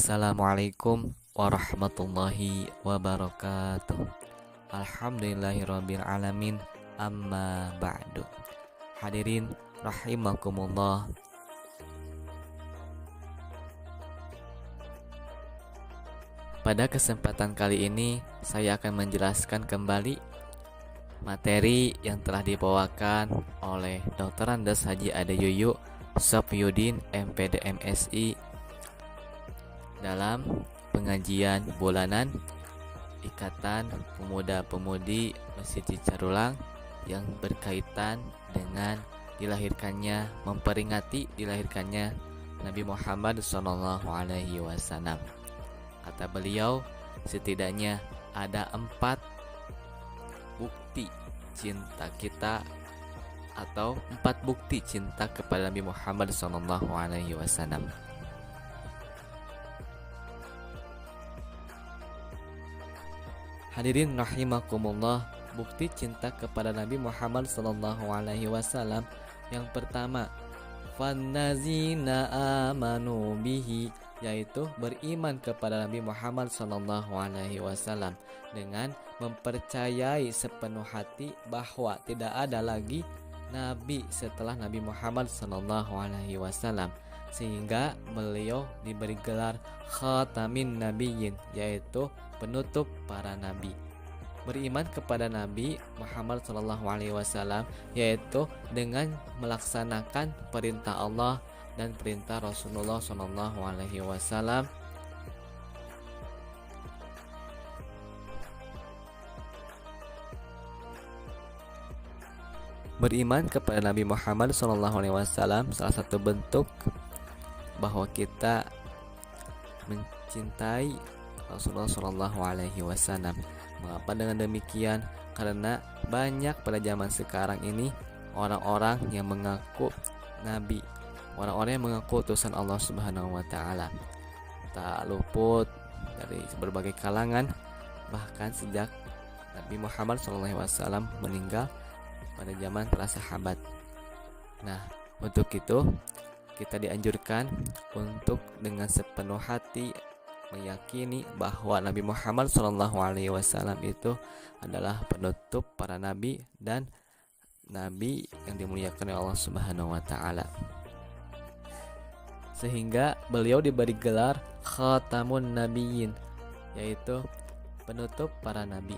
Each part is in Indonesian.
Assalamualaikum warahmatullahi wabarakatuh. Alhamdulillahirabbil alamin. Amma ba'du. Hadirin rahimakumullah. Pada kesempatan kali ini saya akan menjelaskan kembali materi yang telah dibawakan oleh Dr. Andes Haji Ade Yuyu Sofyudin MPD MSI dalam pengajian bulanan Ikatan Pemuda-Pemudi Masjid Cicarulang yang berkaitan dengan memperingati dilahirkannya Nabi Muhammad SAW. Kata beliau, setidaknya ada 4 bukti cinta kita atau 4 bukti cinta kepada Nabi Muhammad SAW. Hadirin rahimakumullah, bukti cinta kepada Nabi Muhammad SAW yang pertama, fannazina amanu bihi, yaitu beriman kepada Nabi Muhammad SAW dengan mempercayai sepenuh hati bahwa tidak ada lagi nabi setelah Nabi Muhammad SAW, sehingga beliau diberi gelar khatamin nabiyyin, yaitu penutup para nabi. Beriman kepada Nabi Muhammad SAW yaitu dengan melaksanakan perintah Allah dan perintah Rasulullah SAW. Beriman kepada Nabi Muhammad SAW salah satu bentuk bahwa kita mencintai Rasulullah SAW. Mengapa dengan demikian? Karena banyak pada zaman sekarang ini orang-orang yang mengaku nabi, orang-orang yang mengaku utusan Allah Subhanahu wa taala. Tak luput dari berbagai kalangan, bahkan sejak Nabi Muhammad SAW meninggal pada zaman para sahabat. Nah, untuk itu kita dianjurkan untuk dengan sepenuh hati meyakini bahwa Nabi Muhammad SAW itu adalah penutup para nabi dan nabi yang dimuliakan oleh Allah Subhanahu wa taala. Sehingga beliau diberi gelar khatamun nabiyyin, yaitu penutup para nabi.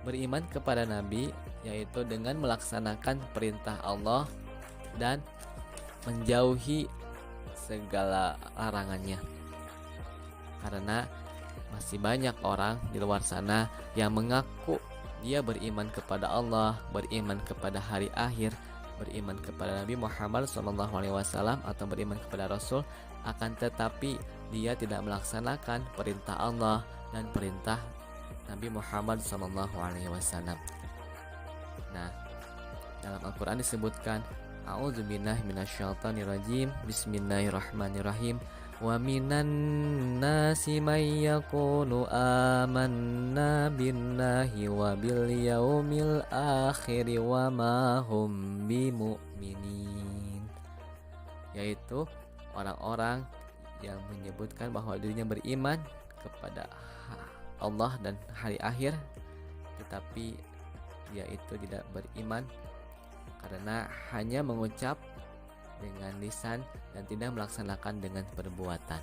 Beriman kepada nabi yaitu dengan melaksanakan perintah Allah dan menjauhi segala larangannya. Karena masih banyak orang di luar sana yang mengaku dia beriman kepada Allah, beriman kepada hari akhir, beriman kepada Nabi Muhammad SAW atau beriman kepada Rasul, akan tetapi dia tidak melaksanakan perintah Allah dan perintah Nabi Muhammad SAW. Nah, dalam Al-Quran disebutkan, A'udzubillahi minasyaitonirrajim, Bismillahirrahmanirrahim. Wa minan nasi may yaqulu amanna billahi wa bil yaumil akhir wa ma hum bimu'minin, yaitu orang-orang yang menyebutkan bahwa dirinya beriman kepada Allah dan hari akhir, tetapi dia itu tidak beriman karena hanya mengucap dengan lisan dan tidak melaksanakan dengan perbuatan.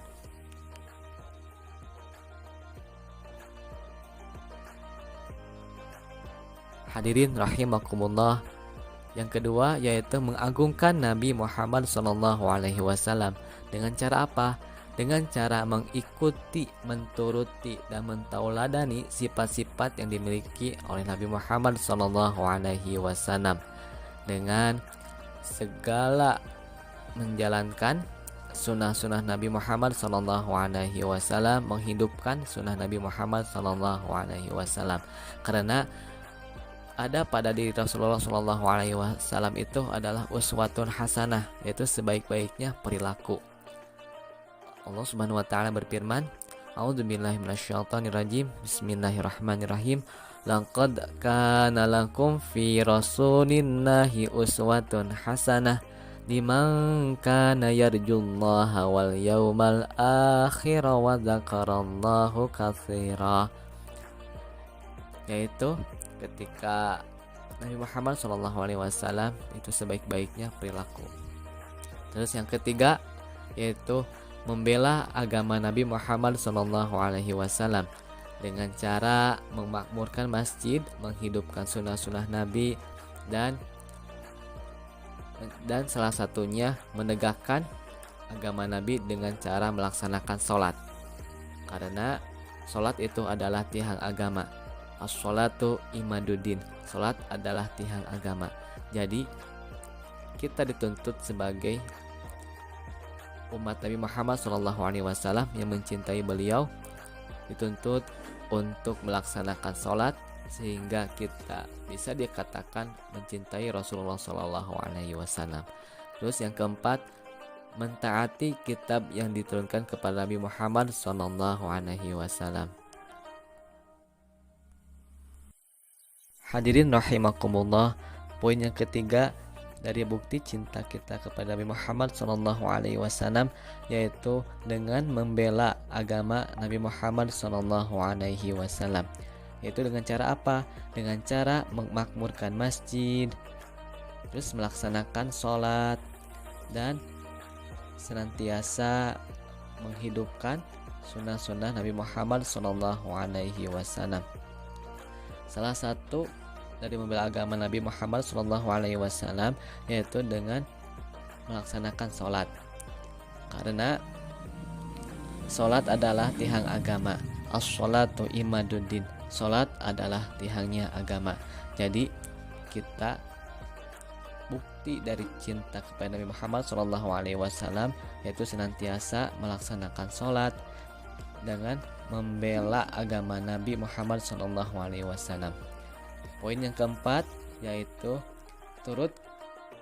Hadirin rahimakumullah, yang kedua yaitu mengagungkan Nabi Muhammad SAW. Dengan cara apa? Dengan cara mengikuti, menturuti dan mentauladani sifat-sifat yang dimiliki oleh Nabi Muhammad SAW dengan segala menjalankan sunnah-sunnah Nabi Muhammad SAW, menghidupkan sunnah Nabi Muhammad SAW. Karena ada pada diri Rasulullah SAW itu adalah uswatun hasanah, yaitu sebaik-baiknya perilaku. Allah Subhanahu wa taala berfirman, A'udzubillahi minasyaitonirrajim, Bismillahirrahmanirrahim. Laqad kana lakum fi rasulillahi uswatun hasanah liman kana yarjullaha wal yawmal akhir wa dzakarallaha katsira. Yaitu ketika Nabi Muhammad SAW itu sebaik-baiknya perilaku. Terus yang ketiga yaitu membela agama Nabi Muhammad SAW dengan cara memakmurkan masjid, menghidupkan sunnah-sunnah Nabi, dan salah satunya menegakkan agama Nabi dengan cara melaksanakan sholat. Karena sholat itu adalah tiang agama. As-sholatu imaduddin. Sholat adalah tiang agama. Jadi kita dituntut sebagai umat Nabi Muhammad SAW yang mencintai beliau, dituntut untuk melaksanakan sholat sehingga kita bisa dikatakan mencintai Rasulullah SAW. Terus yang keempat, mentaati kitab yang diturunkan kepada Nabi Muhammad SAW. Hadirin rahimakumullah, poin yang ketiga dari bukti cinta kita kepada Nabi Muhammad SAW yaitu dengan membela agama Nabi Muhammad SAW. Yaitu dengan cara apa? Dengan cara memakmurkan masjid, terus melaksanakan sholat, dan senantiasa menghidupkan sunnah-sunnah Nabi Muhammad SAW. Salah satu dari membela agama Nabi Muhammad SAW yaitu dengan melaksanakan sholat. Karena sholat adalah tiang agama. As-sholatu imaduddin. Sholat adalah tiangnya agama. Jadi kita bukti dari cinta kepada Nabi Muhammad SAW yaitu senantiasa melaksanakan sholat dengan membela agama Nabi Muhammad SAW. Poin yang keempat yaitu turut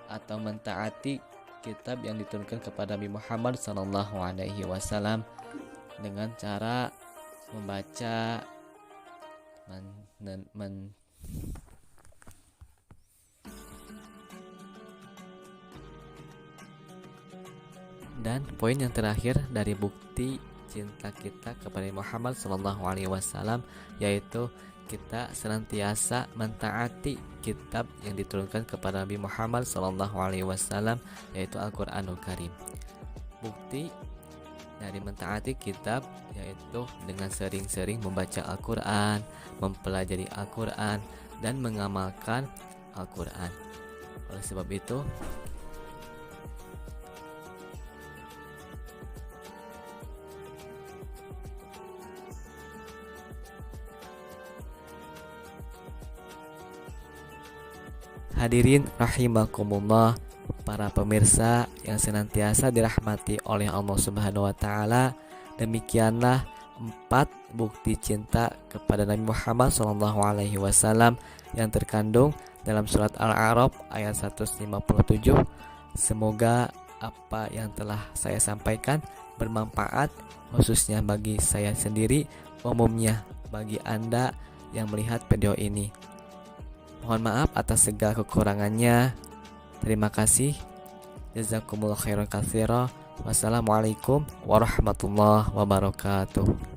atau mentaati kitab yang diturunkan kepada Nabi Muhammad SAW dengan cara membaca, dan poin yang terakhir dari bukti cinta kita kepada Muhammad SAW yaitu kita senantiasa mentaati kitab yang diturunkan kepada Nabi Muhammad SAW yaitu Al-Quranul Karim. Bukti dari mentaati kitab yaitu dengan sering-sering membaca Al-Quran, mempelajari Al-Quran, dan mengamalkan Al-Quran. Oleh sebab itu, hadirin rahimakumullah, para pemirsa yang senantiasa dirahmati oleh Allah Subhanahu wa taala, demikianlah 4 bukti cinta kepada Nabi Muhammad SAW yang terkandung dalam surat Al-A'raf ayat 157. Semoga apa yang telah saya sampaikan bermanfaat, khususnya bagi saya sendiri, umumnya bagi Anda yang melihat video ini. Mohon maaf atas segala kekurangannya. Terima kasih. Jazakumullah khairan katsira. Wassalamualaikum warahmatullahi wabarakatuh.